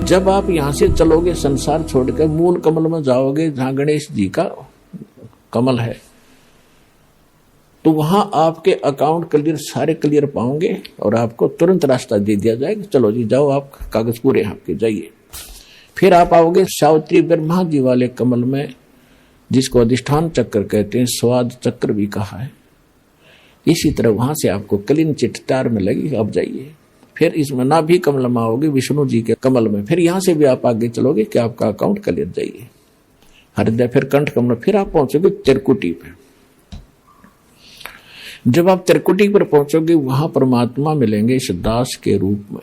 जब आप यहां से चलोगे संसार छोड़कर मूल कमल में जाओगे जहां गणेश जी का कमल है, तो वहां आपके अकाउंट क्लियर, सारे क्लियर पाओगे और आपको तुरंत रास्ता दे दिया जाएगा, चलो जी जाओ, आप कागज पूरे आपके, जाइए। फिर आप आओगे सावित्री ब्रह्मा जी वाले कमल में, जिसको अधिष्ठान चक्र कहते हैं, स्वाद चक्र भी कहा है। इसी तरह वहां से आपको क्लीन चिट तैयार मिलेगी, आप जाइए। फिर इसमें नाभि कमल में आओगे विष्णु जी के कमल में, फिर यहां से भी आप आगे चलोगे कि आपका अकाउंट क्लियर, जाइए हृदय, फिर कंठ कमल, फिर आप पहुंचोगे त्रिकुटी पे। जब आप त्रिकुटी पर पहुंचोगे वहां परमात्मा मिलेंगे इस दास के रूप में।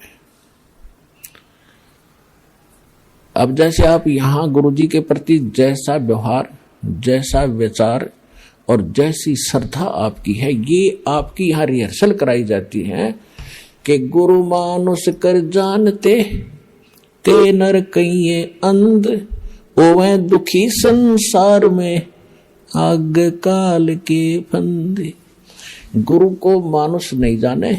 अब जैसे आप यहां गुरु जी के प्रति जैसा व्यवहार, जैसा विचार और जैसी श्रद्धा आपकी है, ये आपकी यहां रिहर्सल कराई जाती है कि गुरु मानुष कर जानते ते नर कहिए अंध, ओवे दुखी संसार में आग काल के फंदे। गुरु को मानुष नहीं जाने,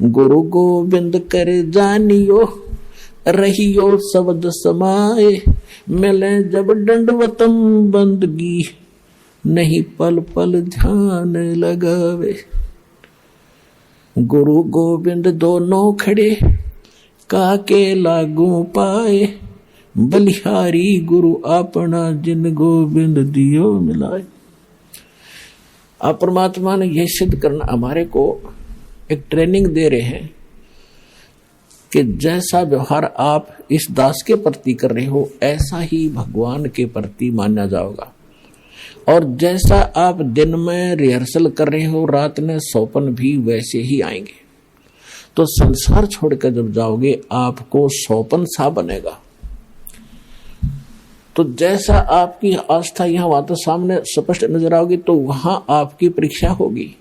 गुरु गोविंद कर जानियो, रहियो शब्द समाए, मिले जब दंडवतम बंदगी, नहीं पल पल ध्यान लगावे। गुरु गोविंद दोनों खड़े काके लागू पाए, बलिहारी गुरु अपना जिन गोविंद दियो मिलाए। अब परमात्मा ने यह सिद्ध करना हमारे को एक ट्रेनिंग दे रहे हैं कि जैसा व्यवहार आप इस दास के प्रति कर रहे हो ऐसा ही भगवान के प्रति माना जाएगा, और जैसा आप दिन में रिहर्सल कर रहे हो रात में सौपन भी वैसे ही आएंगे। तो संसार छोड़कर जब जाओगे आपको सौपन सा बनेगा। तो जैसा आपकी आस्था यहाँ वहां तो सामने स्पष्ट नजर आओगी, तो वहां आपकी परीक्षा होगी।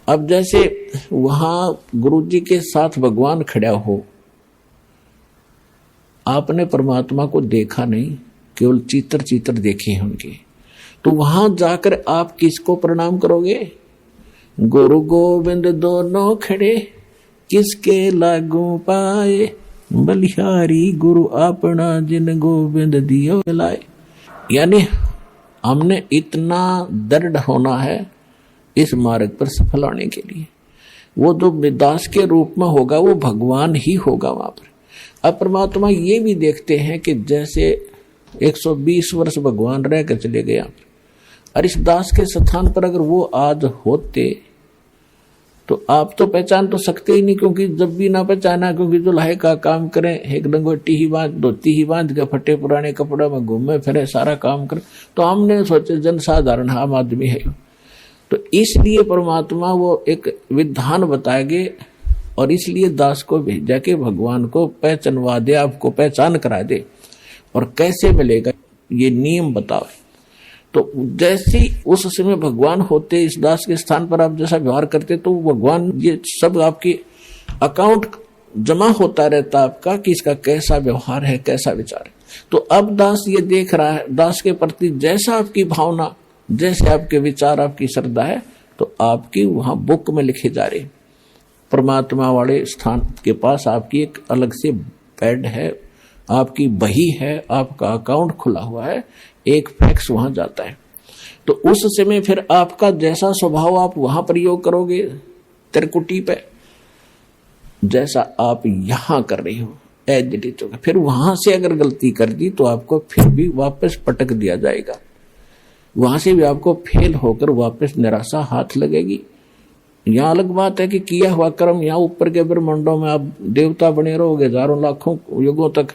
अब जैसे वहां गुरु जी के साथ भगवान खड़ा हो, आपने परमात्मा को देखा नहीं, केवल चित्र चित्र देखे हैं उनके, तो वहां जाकर आप किसको प्रणाम करोगे? गुरु गोविंद दोनों खड़े किसके लागू पाए, बलिहारी गुरु अपना जिन गोविंद दियो लाए। यानी हमने इतना दृढ़ होना है इस मार्ग पर सफल होने के लिए। वो जो दास के रूप में होगा वो भगवान ही होगा वहां पर। अब परमात्मा ये भी देखते हैं कि जैसे 120 वर्ष भगवान रह कर चले गए, और इस दास के स्थान पर अगर वो आज होते तो आप तो पहचान तो सकते ही नहीं, क्योंकि जब भी ना पहचाना, क्योंकि जो लाहे का काम करें, एक लंगोटी ही बांध, धोती ही बांध के फटे पुराने कपड़ों में घूमे फिरे, सारा काम करें, तो हमने सोचे जनसाधारण आम आदमी है। तो इसलिए परमात्मा वो एक विधान बताएंगे, और इसलिए दास को भेजा के भगवान को पहचानवा दे, आपको पहचान करा दे, और कैसे मिलेगा ये नियम बताओ। तो जैसे उस समय भगवान होते इस दास के स्थान पर आप जैसा व्यवहार करते, तो भगवान ये सब आपकी अकाउंट जमा होता रहता आपका कि इसका कैसा व्यवहार है, कैसा विचार है। तो अब दास ये देख रहा है, दास के प्रति जैसा आपकी भावना, जैसे आपके विचार, आपकी श्रद्धा है, तो आपकी वहां बुक में लिखे जा रहे। परमात्मा वाले स्थान के पास आपकी एक अलग से पैड है, आपकी बही है, आपका अकाउंट खुला हुआ है, एक फैक्स वहां जाता है। तो उस समय फिर आपका जैसा स्वभाव आप वहां प्रयोग करोगे त्रिकुटी पे, जैसा आप यहां कर रहे हो एडिट होगा। फिर वहां से अगर गलती कर दी तो आपको फिर भी वापस पटक दिया जाएगा, वहां से भी आपको फेल होकर वापस निराशा हाथ लगेगी। यहाँ अलग बात है कि किया हुआ कर्म यहाँ ऊपर के ब्रह्मांडों में आप देवता बने रहोगे हजारों लाखों युगों तक,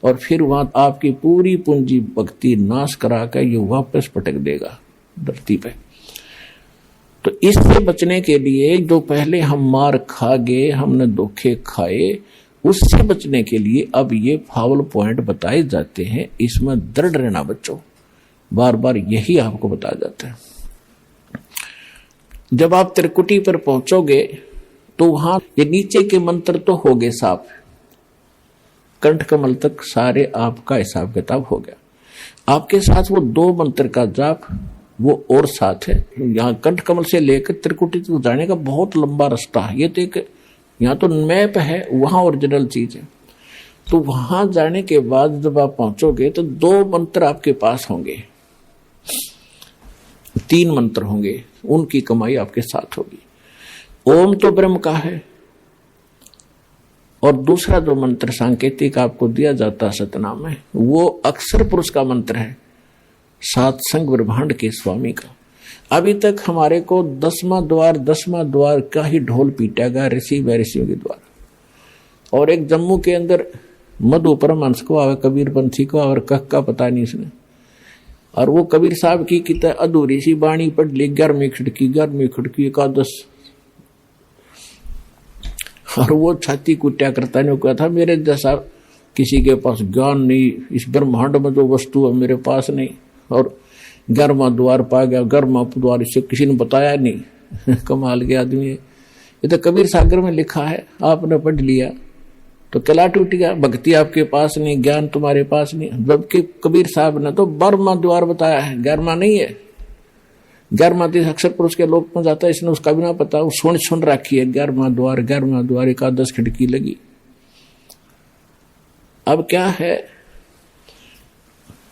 और फिर वहां आपकी पूरी पूंजी भक्ति नाश करा कर ये वापस पटक देगा धरती पे। तो इससे बचने के लिए जो पहले हम मार खा गए, हमने धोखे खाए, उससे बचने के लिए अब ये फाउल पॉइंट बताए जाते हैं। इसमें दृढ़ रहना बच्चों, बार बार यही आपको बताया जाता है। जब आप त्रिकुटी पर पहुंचोगे तो वहां ये नीचे के मंत्र तो हो गए साफ, कंठ कमल तक सारे आपका हिसाब किताब हो गया। आपके साथ वो 2 मंत्र का जाप वो और साथ है। यहाँ कंठ कमल से लेकर त्रिकुटी तक जाने का बहुत लंबा रास्ता है। ये तो एक यहाँ तो मैप है, वहां ओरिजिनल चीज है। तो वहां जाने के बाद जब आप पहुंचोगे तो 2 मंत्र आपके पास होंगे, 3 मंत्र होंगे, उनकी कमाई आपके साथ होगी। ओम तो ब्रह्म का है, और दूसरा जो मंत्र सांकेतिक आपको दिया जाता सतनाम है, वो अक्षर पुरुष का मंत्र है, सातसंग ब्रह्मांड के स्वामी का। अभी तक हमारे को 10वां द्वार का ही ढोल पीटा गया ऋषि व ऋषियों के द्वारा। और एक जम्मू के अंदर मधु परमहंस को और कबीर पंथी को और कख का पता नहीं इसने, और वो कबीर साहब की कितना अधूरी सी बाणी पढ़ ली, 11वीं खिड़की एकादश, और वो छाती कुट्या करता ने कहा था मेरे जैसा किसी के पास ज्ञान नहीं, इस ब्रह्मांड में जो वस्तु है मेरे पास नहीं। और 11वां द्वार पा गया, 11वां द्वार इसे किसी ने बताया नहीं। कमाल के आदमी है ये, तो कबीर सागर में लिखा है, आपने पढ़ लिया तो कला टूट गया। भक्ति आपके पास नहीं, ज्ञान तुम्हारे पास नहीं, जबकि कबीर साहब ने तो 12वां द्वार बताया है, 11वां नहीं है। 11वां तो अक्षर पुरुष के लोक में जाता है, इसने उसका भी ना पता, वो सुन रखी है 11वां द्वार एकादश खिड़की लगी। अब क्या है,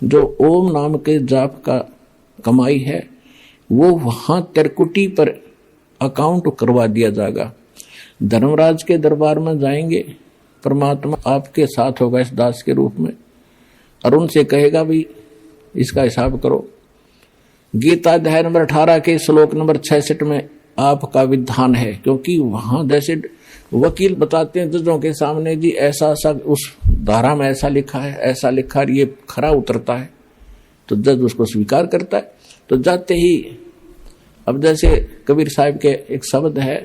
जो ओम नाम के जाप का कमाई है वो वहां त्रिकुटी पर अकाउंट करवा दिया जाएगा। धर्मराज के दरबार में जाएंगे, परमात्मा आपके साथ होगा इस दास के रूप में, और उनसे कहेगा भी इसका हिसाब करो। गीता अध्याय नंबर 18 के श्लोक नंबर 66 में आपका विधान है, क्योंकि वहां जैसे वकील बताते हैं जजों के सामने, जी ऐसा सब उस धारा में ऐसा लिखा है, ऐसा लिखा है, ये खरा उतरता है, तो जज उसको स्वीकार करता है। तो जाते ही अब जैसे कबीर साहब के एक शब्द है,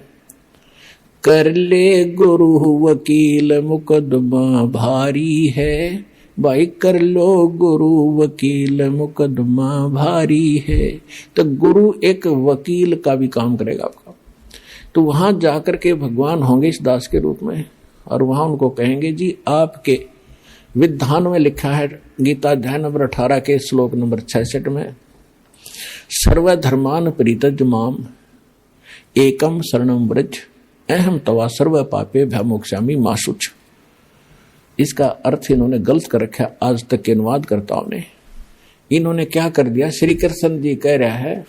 कर ले गुरु वकील मुकदमा भारी है, भाई कर लो गुरु वकील मुकदमा भारी है। तो गुरु एक वकील का भी काम करेगा आपका। तो वहां जाकर के भगवान होंगे इस दास के रूप में, और वहां उनको कहेंगे जी आपके विधान में लिखा है, गीता अध्याय नंबर 18 के श्लोक नंबर 66 में, सर्वधर्मान परित्यज्य माम एकम शरणम व्रज अहम तवा सर्व पापे भयमोक्षामि मा शुच। इसका अर्थ इन्होंने गलत कर रखा आज तक के अनुवादकर्ताओं ने। इन्होंने क्या कर दिया, श्री कृष्ण जी कह रहा है,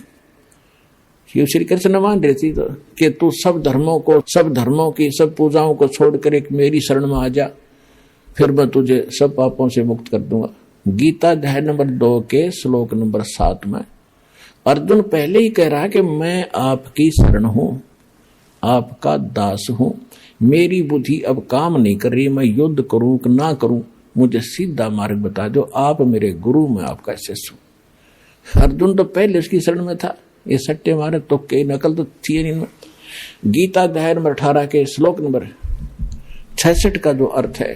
श्री कृष्ण मान रहे थी तो कि तू सब धर्मों की सब पूजाओं को छोड़कर एक मेरी शरण में आ जा, फिर मैं तुझे सब पापों से मुक्त कर दूंगा। गीता अध्याय नंबर 2 के श्लोक नंबर 7 में अर्जुन पहले ही कह रहा है कि मैं आपकी शरण हूं, आपका दास हूं, मेरी बुद्धि अब काम नहीं कर रही, मैं युद्ध करूं कि ना करूं, मुझे सीधा मार्ग बता दो, आप मेरे गुरु, मैं आपका शिष्य हूं। अर्जुन तो पहले उसकी शरण में था, ये सट्टे मारे तो कई नकल तो थी नहीं। गीता अध्याय नंबर 18 के श्लोक नंबर 66 का जो अर्थ है,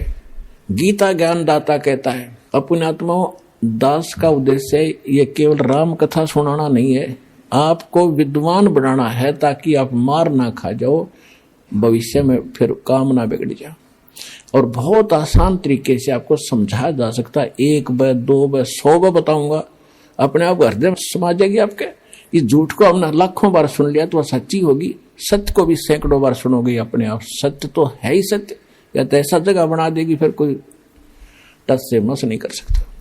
गीता ज्ञानदाता कहता है, अपने आत्माओं दास का उद्देश्य ये केवल राम कथा सुनाना नहीं है, आपको विद्वान बनाना है ताकि आप मार ना खा जाओ, भविष्य में फिर काम ना बिगड़ जाए। और बहुत आसान तरीके से आपको समझाया जा सकता है, 1 बार 2 बार 100 बार बताऊंगा, अपने आप हृदय में समा जाएगी आपके। इस झूठ को हमने लाखों बार सुन लिया तो वह सच्ची होगी, सत्य को भी सैकड़ों बार सुनोगे अपने आप, सत्य तो है ही सत्य, या तो ऐसा जगह बना देगी फिर कोई टस से मस नहीं कर सकता।